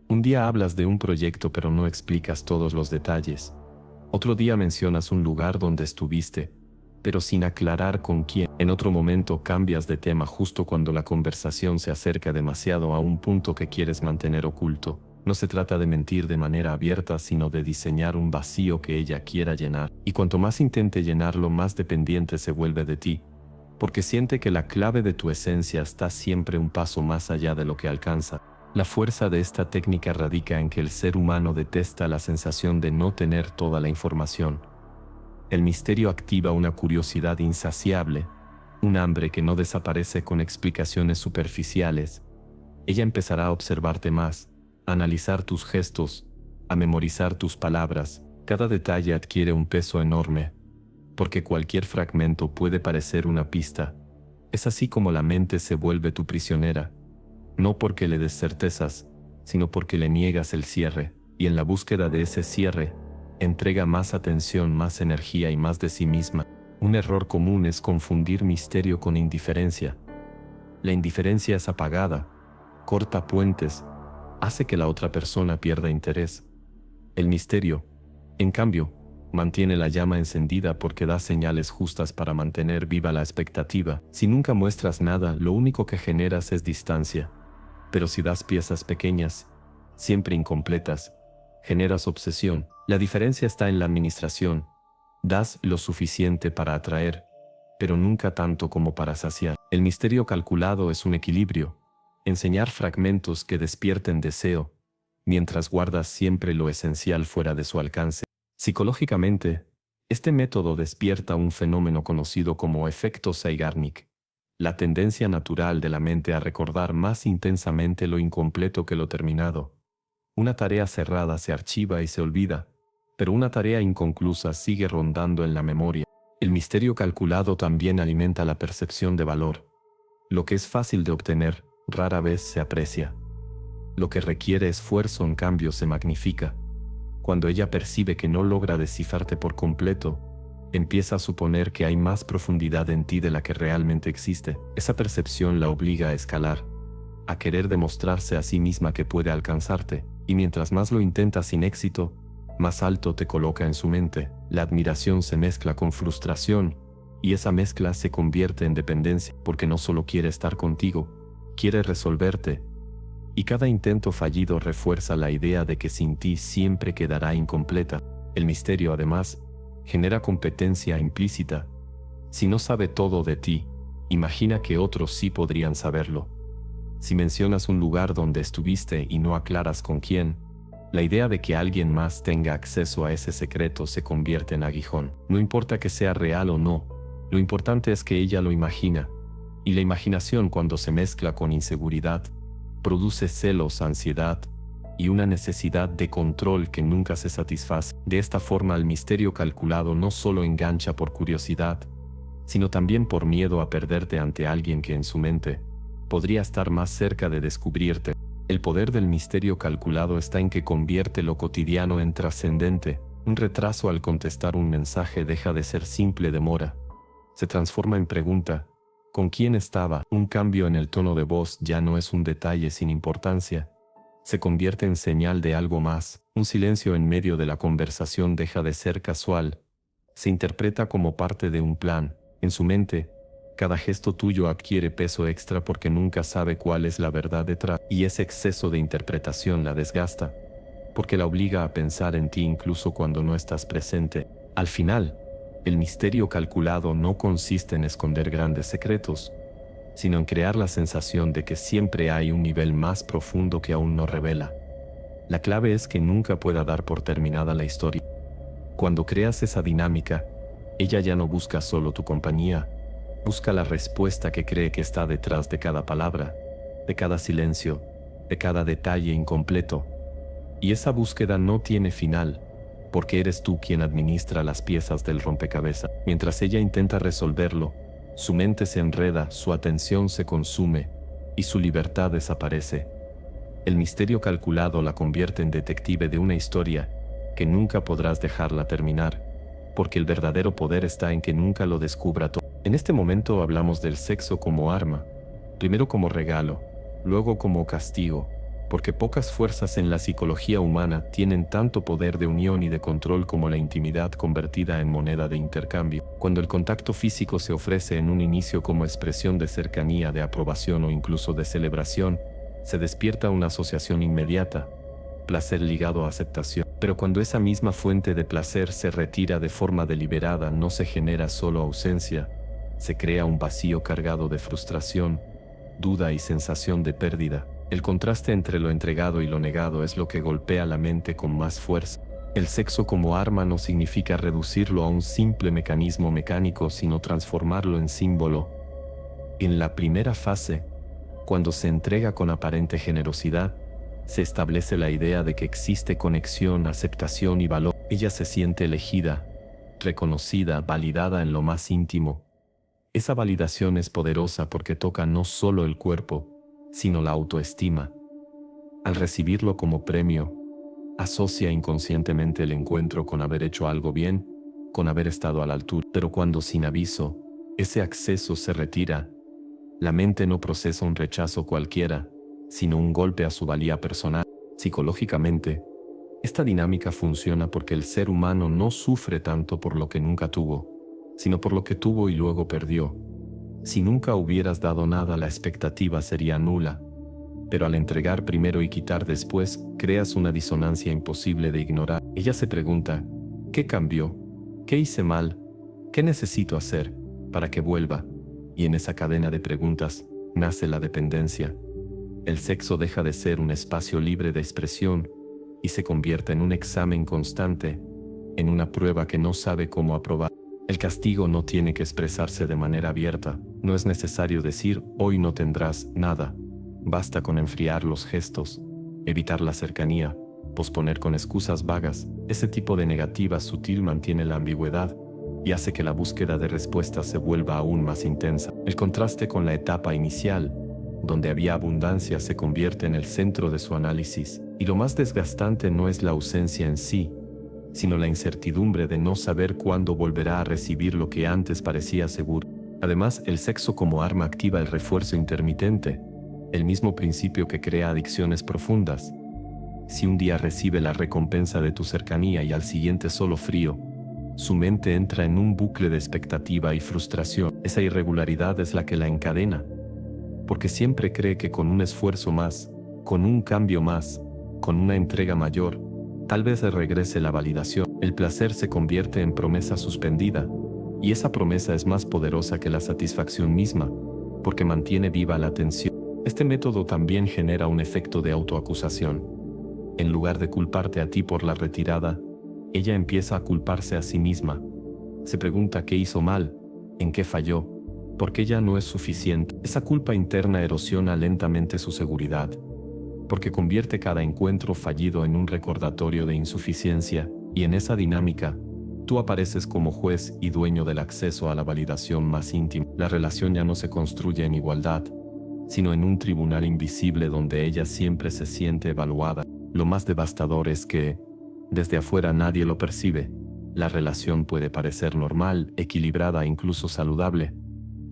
Un día hablas de un proyecto pero no explicas todos los detalles. Otro día mencionas un lugar donde estuviste, pero sin aclarar con quién. En otro momento cambias de tema justo cuando la conversación se acerca demasiado a un punto que quieres mantener oculto. No se trata de mentir de manera abierta, sino de diseñar un vacío que ella quiera llenar. Y cuanto más intente llenarlo, más dependiente se vuelve de ti, porque siente que la clave de tu esencia está siempre un paso más allá de lo que alcanza. La fuerza de esta técnica radica en que el ser humano detesta la sensación de no tener toda la información. El misterio activa una curiosidad insaciable, un hambre que no desaparece con explicaciones superficiales. Ella empezará a observarte más, a analizar tus gestos, a memorizar tus palabras. Cada detalle adquiere un peso enorme, porque cualquier fragmento puede parecer una pista. Es así como la mente se vuelve tu prisionera, no porque le des certezas, sino porque le niegas el cierre, y en la búsqueda de ese cierre, entrega más atención, más energía y más de sí misma. Un error común es confundir misterio con indiferencia. La indiferencia es apagada, corta puentes, hace que la otra persona pierda interés. El misterio, en cambio, mantiene la llama encendida porque da señales justas para mantener viva la expectativa. Si nunca muestras nada, lo único que generas es distancia. Pero si das piezas pequeñas, siempre incompletas, generas obsesión. La diferencia está en la administración. Das lo suficiente para atraer, pero nunca tanto como para saciar. El misterio calculado es un equilibrio. Enseñar fragmentos que despierten deseo, mientras guardas siempre lo esencial fuera de su alcance. Psicológicamente, este método despierta un fenómeno conocido como efecto Zeigarnik, la tendencia natural de la mente a recordar más intensamente lo incompleto que lo terminado. Una tarea cerrada se archiva y se olvida, pero una tarea inconclusa sigue rondando en la memoria. El misterio calculado también alimenta la percepción de valor. Lo que es fácil de obtener, rara vez se aprecia. Lo que requiere esfuerzo, en cambio, se magnifica. Cuando ella percibe que no logra descifrarte por completo, empieza a suponer que hay más profundidad en ti de la que realmente existe. Esa percepción la obliga a escalar, a querer demostrarse a sí misma que puede alcanzarte, y mientras más lo intenta sin éxito, más alto te coloca en su mente. La admiración se mezcla con frustración, y esa mezcla se convierte en dependencia, porque no solo quiere estar contigo, quiere resolverte, y cada intento fallido refuerza la idea de que sin ti siempre quedará incompleta. El misterio, además, genera competencia implícita. Si no sabe todo de ti, imagina que otros sí podrían saberlo. Si mencionas un lugar donde estuviste y no aclaras con quién, la idea de que alguien más tenga acceso a ese secreto se convierte en aguijón. No importa que sea real o no, lo importante es que ella lo imagina, y la imaginación, cuando se mezcla con inseguridad, produce celos, ansiedad y una necesidad de control que nunca se satisface. De esta forma, el misterio calculado no solo engancha por curiosidad, sino también por miedo a perderte ante alguien que en su mente podría estar más cerca de descubrirte. El poder del misterio calculado está en que convierte lo cotidiano en trascendente. Un retraso al contestar un mensaje deja de ser simple demora. Se transforma en pregunta. ¿Con quién estaba? Un cambio en el tono de voz ya no es un detalle sin importancia. Se convierte en señal de algo más. Un silencio en medio de la conversación deja de ser casual. Se interpreta como parte de un plan. En su mente, cada gesto tuyo adquiere peso extra porque nunca sabe cuál es la verdad detrás. Y ese exceso de interpretación la desgasta, porque la obliga a pensar en ti incluso cuando no estás presente. Al final, el misterio calculado no consiste en esconder grandes secretos, sino en crear la sensación de que siempre hay un nivel más profundo que aún no revela. La clave es que nunca pueda dar por terminada la historia. Cuando creas esa dinámica, ella ya no busca solo tu compañía, busca la respuesta que cree que está detrás de cada palabra, de cada silencio, de cada detalle incompleto. Y esa búsqueda no tiene final, porque eres tú quien administra las piezas del rompecabezas. Mientras ella intenta resolverlo, su mente se enreda, su atención se consume y su libertad desaparece. El misterio calculado la convierte en detective de una historia que nunca podrás dejarla terminar, porque el verdadero poder está en que nunca lo descubra todo. En este momento hablamos del sexo como arma, primero como regalo, luego como castigo, porque pocas fuerzas en la psicología humana tienen tanto poder de unión y de control como la intimidad convertida en moneda de intercambio. Cuando el contacto físico se ofrece en un inicio como expresión de cercanía, de aprobación o incluso de celebración, se despierta una asociación inmediata, placer ligado a aceptación. Pero cuando esa misma fuente de placer se retira de forma deliberada, no se genera solo ausencia, se crea un vacío cargado de frustración, duda y sensación de pérdida. El contraste entre lo entregado y lo negado es lo que golpea la mente con más fuerza. El sexo como arma no significa reducirlo a un simple mecanismo mecánico, sino transformarlo en símbolo. En la primera fase, cuando se entrega con aparente generosidad, se establece la idea de que existe conexión, aceptación y valor. Ella se siente elegida, reconocida, validada en lo más íntimo. Esa validación es poderosa porque toca no solo el cuerpo, sino la autoestima. Al recibirlo como premio, asocia inconscientemente el encuentro con haber hecho algo bien, con haber estado a la altura. Pero cuando sin aviso, ese acceso se retira, la mente no procesa un rechazo cualquiera, sino un golpe a su valía personal. Psicológicamente, esta dinámica funciona porque el ser humano no sufre tanto por lo que nunca tuvo, sino por lo que tuvo y luego perdió. Si nunca hubieras dado nada, la expectativa sería nula. Pero al entregar primero y quitar después, creas una disonancia imposible de ignorar. Ella se pregunta, ¿qué cambió? ¿Qué hice mal? ¿Qué necesito hacer para que vuelva? Y en esa cadena de preguntas nace la dependencia. El sexo deja de ser un espacio libre de expresión y se convierte en un examen constante, en una prueba que no sabe cómo aprobar. El castigo no tiene que expresarse de manera abierta. No es necesario decir, hoy no tendrás nada. Basta con enfriar los gestos, evitar la cercanía, posponer con excusas vagas. Ese tipo de negativa sutil mantiene la ambigüedad y hace que la búsqueda de respuestas se vuelva aún más intensa. El contraste con la etapa inicial, donde había abundancia, se convierte en el centro de su análisis. Y lo más desgastante no es la ausencia en sí, sino la incertidumbre de no saber cuándo volverá a recibir lo que antes parecía seguro. Además, el sexo como arma activa el refuerzo intermitente, el mismo principio que crea adicciones profundas. Si un día recibe la recompensa de tu cercanía y al siguiente solo frío, su mente entra en un bucle de expectativa y frustración. Esa irregularidad es la que la encadena, porque siempre cree que con un esfuerzo más, con un cambio más, con una entrega mayor, tal vez regrese la validación. El placer se convierte en promesa suspendida, y esa promesa es más poderosa que la satisfacción misma, porque mantiene viva la tensión. Este método también genera un efecto de autoacusación. En lugar de culparte a ti por la retirada, ella empieza a culparse a sí misma. Se pregunta qué hizo mal, en qué falló, por qué ya no es suficiente. Esa culpa interna erosiona lentamente su seguridad, porque convierte cada encuentro fallido en un recordatorio de insuficiencia, y en esa dinámica, Tú apareces como juez y dueño del acceso a la validación más íntima. La relación ya no se construye en igualdad, sino en un tribunal invisible donde ella siempre se siente evaluada. Lo más devastador es que, desde afuera nadie lo percibe. La relación puede parecer normal, equilibrada e incluso saludable.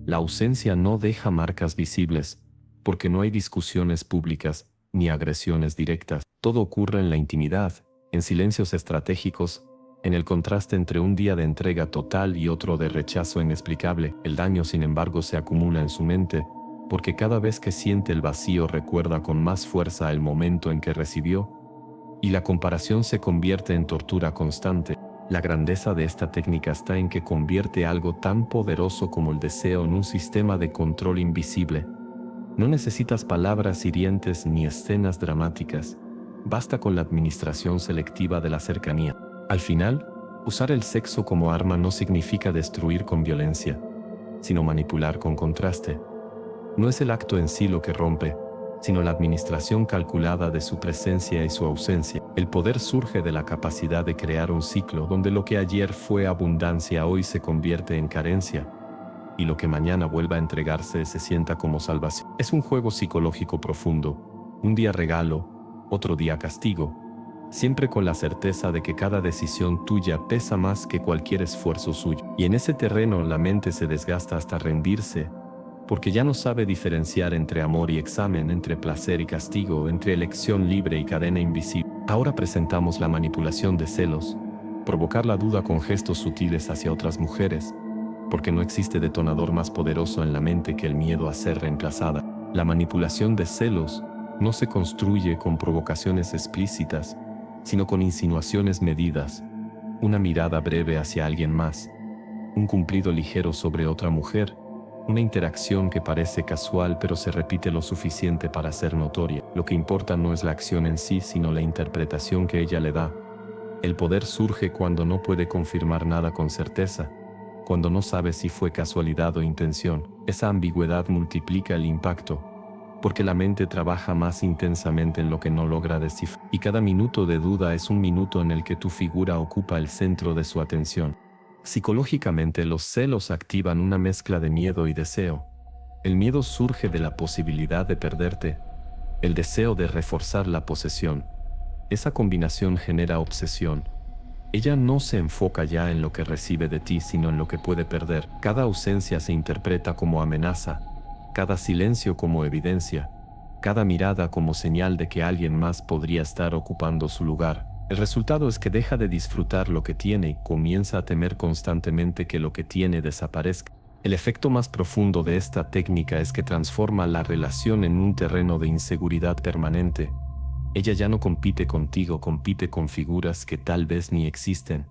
La ausencia no deja marcas visibles, porque no hay discusiones públicas ni agresiones directas. Todo ocurre en la intimidad, en silencios estratégicos, en el contraste entre un día de entrega total y otro de rechazo inexplicable. El daño, sin embargo, se acumula en su mente, porque cada vez que siente el vacío recuerda con más fuerza el momento en que recibió, y la comparación se convierte en tortura constante. La grandeza de esta técnica está en que convierte algo tan poderoso como el deseo en un sistema de control invisible. No necesitas palabras hirientes ni escenas dramáticas. Basta con la administración selectiva de la cercanía. Al final, usar el sexo como arma no significa destruir con violencia, sino manipular con contraste. No es el acto en sí lo que rompe, sino la administración calculada de su presencia y su ausencia. El poder surge de la capacidad de crear un ciclo donde lo que ayer fue abundancia hoy se convierte en carencia, y lo que mañana vuelva a entregarse se sienta como salvación. Es un juego psicológico profundo, un día regalo, otro día castigo, siempre con la certeza de que cada decisión tuya pesa más que cualquier esfuerzo suyo. Y en ese terreno la mente se desgasta hasta rendirse, porque ya no sabe diferenciar entre amor y examen, entre placer y castigo, entre elección libre y cadena invisible. Ahora presentamos la manipulación de celos, provocar la duda con gestos sutiles hacia otras mujeres, porque no existe detonador más poderoso en la mente que el miedo a ser reemplazada. La manipulación de celos no se construye con provocaciones explícitas, sino con insinuaciones medidas, una mirada breve hacia alguien más, un cumplido ligero sobre otra mujer, una interacción que parece casual pero se repite lo suficiente para ser notoria. Lo que importa no es la acción en sí, sino la interpretación que ella le da. El poder surge cuando no puede confirmar nada con certeza, cuando no sabe si fue casualidad o intención. Esa ambigüedad multiplica el impacto, porque la mente trabaja más intensamente en lo que no logra descifrar. Y cada minuto de duda es un minuto en el que tu figura ocupa el centro de su atención. Psicológicamente, los celos activan una mezcla de miedo y deseo. El miedo surge de la posibilidad de perderte, el deseo de reforzar la posesión. Esa combinación genera obsesión. Ella no se enfoca ya en lo que recibe de ti, sino en lo que puede perder. Cada ausencia se interpreta como amenaza, cada silencio como evidencia, cada mirada como señal de que alguien más podría estar ocupando su lugar. El resultado es que deja de disfrutar lo que tiene y comienza a temer constantemente que lo que tiene desaparezca. El efecto más profundo de esta técnica es que transforma la relación en un terreno de inseguridad permanente. Ella ya no compite contigo, compite con figuras que tal vez ni existen.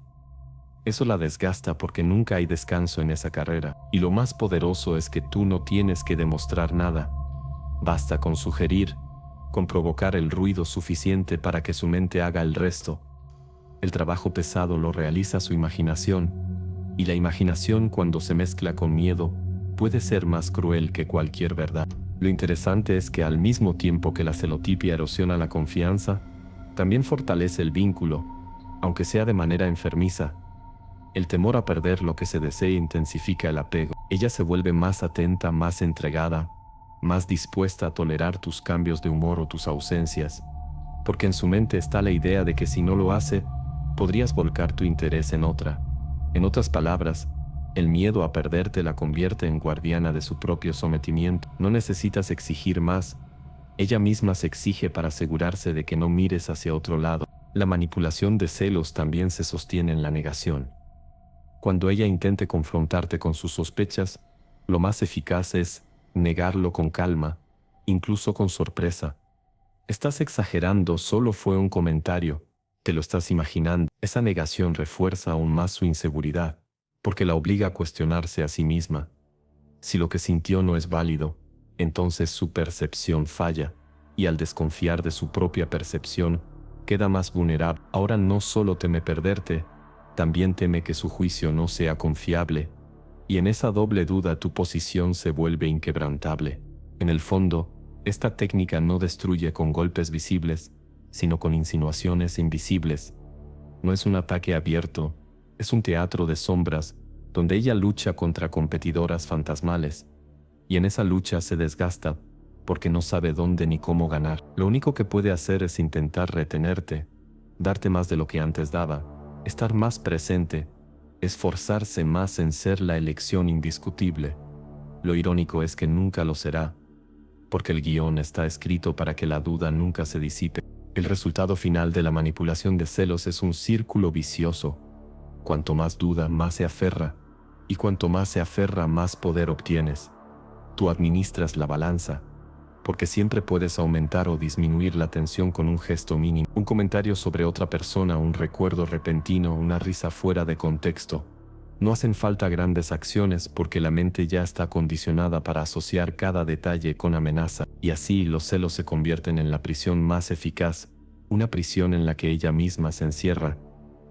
Eso la desgasta porque nunca hay descanso en esa carrera. Y lo más poderoso es que tú no tienes que demostrar nada. Basta con sugerir, con provocar el ruido suficiente para que su mente haga el resto. El trabajo pesado lo realiza su imaginación, y la imaginación, cuando se mezcla con miedo, puede ser más cruel que cualquier verdad. Lo interesante es que al mismo tiempo que la celotipia erosiona la confianza, también fortalece el vínculo, aunque sea de manera enfermiza. El temor a perder lo que se desea intensifica el apego. Ella se vuelve más atenta, más entregada, más dispuesta a tolerar tus cambios de humor o tus ausencias, porque en su mente está la idea de que si no lo hace, podrías volcar tu interés en otra. En otras palabras, el miedo a perderte la convierte en guardiana de su propio sometimiento. No necesitas exigir más, ella misma se exige para asegurarse de que no mires hacia otro lado. La manipulación de celos también se sostiene en la negación. Cuando ella intente confrontarte con sus sospechas, lo más eficaz es negarlo con calma, incluso con sorpresa. Estás exagerando, solo fue un comentario, te lo estás imaginando. Esa negación refuerza aún más su inseguridad, porque la obliga a cuestionarse a sí misma. Si lo que sintió no es válido, entonces su percepción falla, y al desconfiar de su propia percepción, queda más vulnerable. Ahora no solo teme perderte, también teme que su juicio no sea confiable, y en esa doble duda tu posición se vuelve inquebrantable. En el fondo, esta técnica no destruye con golpes visibles, sino con insinuaciones invisibles. No es un ataque abierto, Es un teatro de sombras, donde ella lucha contra competidoras fantasmales, y en esa lucha se desgasta, porque no sabe dónde ni cómo ganar. Lo único que puede hacer es intentar retenerte, darte más de lo que antes daba, estar más presente, esforzarse más en ser la elección indiscutible. Lo irónico es que nunca lo será, porque el guión está escrito para que la duda nunca se disipe. El resultado final de la manipulación de celos es un círculo vicioso. Cuanto más duda, más se aferra, y cuanto más se aferra, más poder obtienes. Tú administras la balanza, porque siempre puedes aumentar o disminuir la tensión con un gesto mínimo, un comentario sobre otra persona, un recuerdo repentino, una risa fuera de contexto. No hacen falta grandes acciones porque la mente ya está condicionada para asociar cada detalle con amenaza, y así los celos se convierten en la prisión más eficaz, una prisión en la que ella misma se encierra,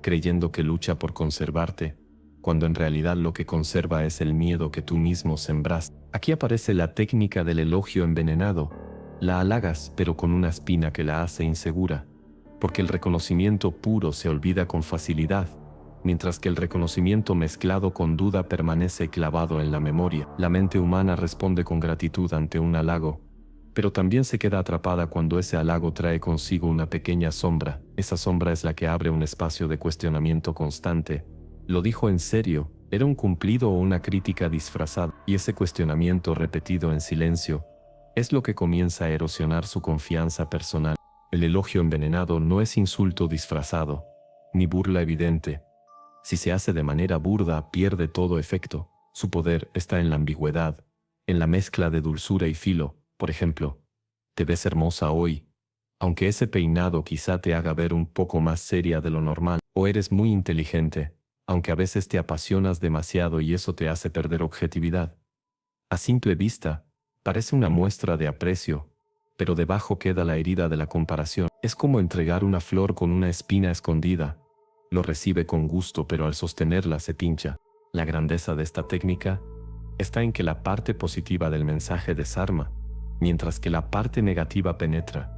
creyendo que lucha por conservarte, cuando en realidad lo que conserva es el miedo que tú mismo sembraste. Aquí aparece la técnica del elogio envenenado. La halagas, pero con una espina que la hace insegura, porque el reconocimiento puro se olvida con facilidad, mientras que el reconocimiento mezclado con duda permanece clavado en la memoria. La mente humana responde con gratitud ante un halago, pero también se queda atrapada cuando ese halago trae consigo una pequeña sombra. Esa sombra es la que abre un espacio de cuestionamiento constante. ¿Lo dijo en serio? ¿Era un cumplido o una crítica disfrazada? Y ese cuestionamiento repetido en silencio es lo que comienza a erosionar su confianza personal. El elogio envenenado no es insulto disfrazado, ni burla evidente. Si se hace de manera burda, pierde todo efecto. Su poder está en la ambigüedad, en la mezcla de dulzura y filo. Por ejemplo, te ves hermosa hoy, aunque ese peinado quizá te haga ver un poco más seria de lo normal. O eres muy inteligente, aunque a veces te apasionas demasiado y eso te hace perder objetividad. A simple vista, parece una muestra de aprecio, pero debajo queda la herida de la comparación. Es como entregar una flor con una espina escondida. Lo recibe con gusto, pero al sostenerla se pincha. La grandeza de esta técnica está en que la parte positiva del mensaje desarma, mientras que la parte negativa penetra.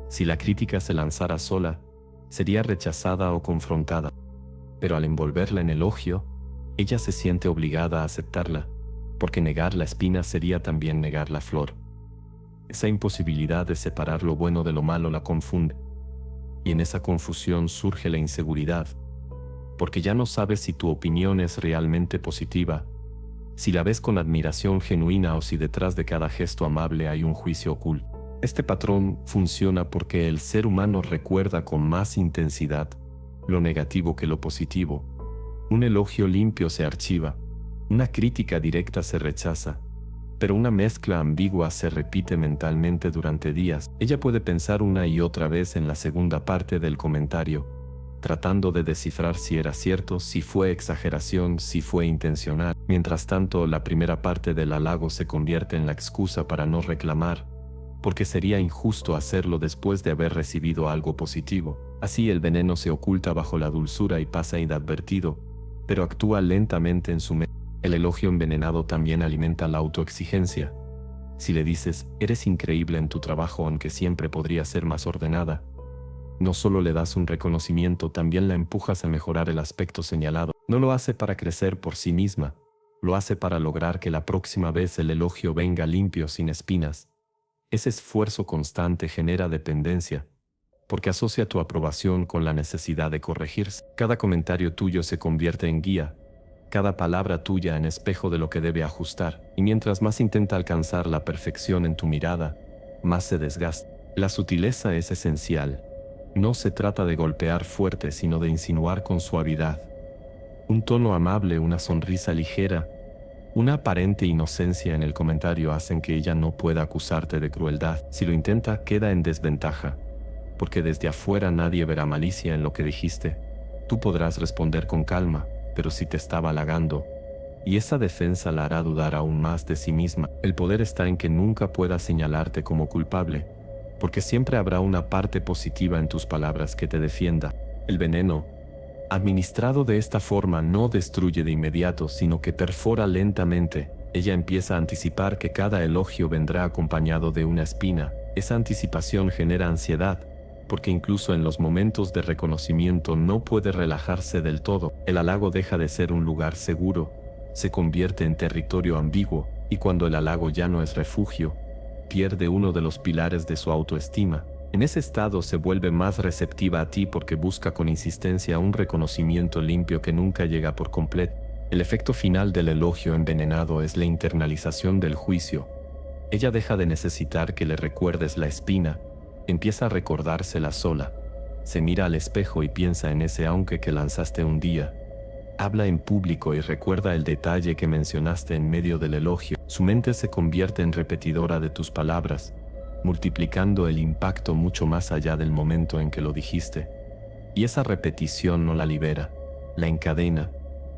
Si la crítica se lanzara sola, sería rechazada o confrontada. Pero al envolverla en elogio, ella se siente obligada a aceptarla, porque negar la espina sería también negar la flor. Esa imposibilidad de separar lo bueno de lo malo la confunde, y en esa confusión surge la inseguridad, porque ya no sabes si tu opinión es realmente positiva, si la ves con admiración genuina o si detrás de cada gesto amable hay un juicio oculto. Este patrón funciona porque el ser humano recuerda con más intensidad lo negativo que lo positivo. Un elogio limpio se archiva, una crítica directa se rechaza, pero una mezcla ambigua se repite mentalmente durante días. Ella puede pensar una y otra vez en la segunda parte del comentario, tratando de descifrar si era cierto, si fue exageración, si fue intencional. Mientras tanto, la primera parte del halago se convierte en la excusa para no reclamar, porque sería injusto hacerlo después de haber recibido algo positivo. Así el veneno se oculta bajo la dulzura y pasa inadvertido, pero actúa lentamente en su mente. El elogio envenenado también alimenta la autoexigencia. Si le dices, eres increíble en tu trabajo aunque siempre podría ser más ordenada, no solo le das un reconocimiento, también la empujas a mejorar el aspecto señalado. No lo hace para crecer por sí misma, lo hace para lograr que la próxima vez el elogio venga limpio, sin espinas. Ese esfuerzo constante genera dependencia, porque asocia tu aprobación con la necesidad de corregirse. Cada comentario tuyo se convierte en guía, cada palabra tuya en espejo de lo que debe ajustar, y mientras más intenta alcanzar la perfección en tu mirada, más se desgasta. La sutileza es esencial. No se trata de golpear fuerte, sino de insinuar con suavidad. Un tono amable, una sonrisa ligera, una aparente inocencia en el comentario hacen que ella no pueda acusarte de crueldad. Si lo intenta, queda en desventaja, porque desde afuera nadie verá malicia en lo que dijiste. Tú podrás responder con calma, pero si te estaba halagando, y esa defensa la hará dudar aún más de sí misma. El poder está en que nunca pueda señalarte como culpable, porque siempre habrá una parte positiva en tus palabras que te defienda. El veneno, administrado de esta forma, no destruye de inmediato, sino que perfora lentamente. Ella empieza a anticipar que cada elogio vendrá acompañado de una espina. Esa anticipación genera ansiedad, porque incluso en los momentos de reconocimiento no puede relajarse del todo. El halago deja de ser un lugar seguro, se convierte en territorio ambiguo, y cuando el halago ya no es refugio, pierde uno de los pilares de su autoestima. En ese estado se vuelve más receptiva a ti porque busca con insistencia un reconocimiento limpio que nunca llega por completo. El efecto final del elogio envenenado es la internalización del juicio. Ella deja de necesitar que le recuerdes la espina, empieza a recordársela sola. Se mira al espejo y piensa en ese aunque que lanzaste un día. Habla en público y recuerda el detalle que mencionaste en medio del elogio. Su mente se convierte en repetidora de tus palabras, multiplicando el impacto mucho más allá del momento en que lo dijiste. Y esa repetición no la libera, la encadena,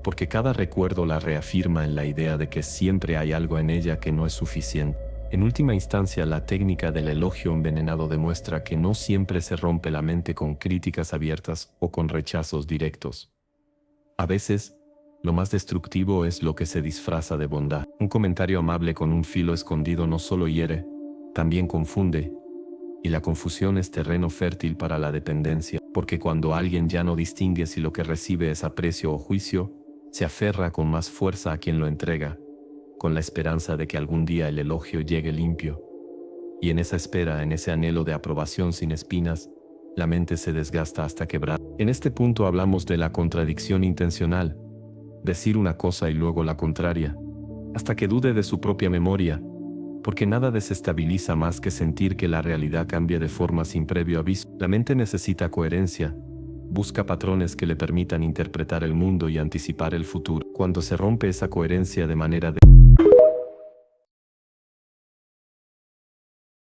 porque cada recuerdo la reafirma en la idea de que siempre hay algo en ella que no es suficiente. En última instancia, la técnica del elogio envenenado demuestra que no siempre se rompe la mente con críticas abiertas o con rechazos directos. A veces, lo más destructivo es lo que se disfraza de bondad. Un comentario amable con un filo escondido no solo hiere, también confunde, y la confusión es terreno fértil para la dependencia, porque cuando alguien ya no distingue si lo que recibe es aprecio o juicio, se aferra con más fuerza a quien lo entrega, con la esperanza de que algún día el elogio llegue limpio. Y en esa espera, en ese anhelo de aprobación sin espinas, la mente se desgasta hasta quebrar. En este punto hablamos de la contradicción intencional, decir una cosa y luego la contraria, hasta que dude de su propia memoria, porque nada desestabiliza más que sentir que la realidad cambia de forma sin previo aviso. La mente necesita coherencia, busca patrones que le permitan interpretar el mundo y anticipar el futuro. Cuando se rompe esa coherencia de manera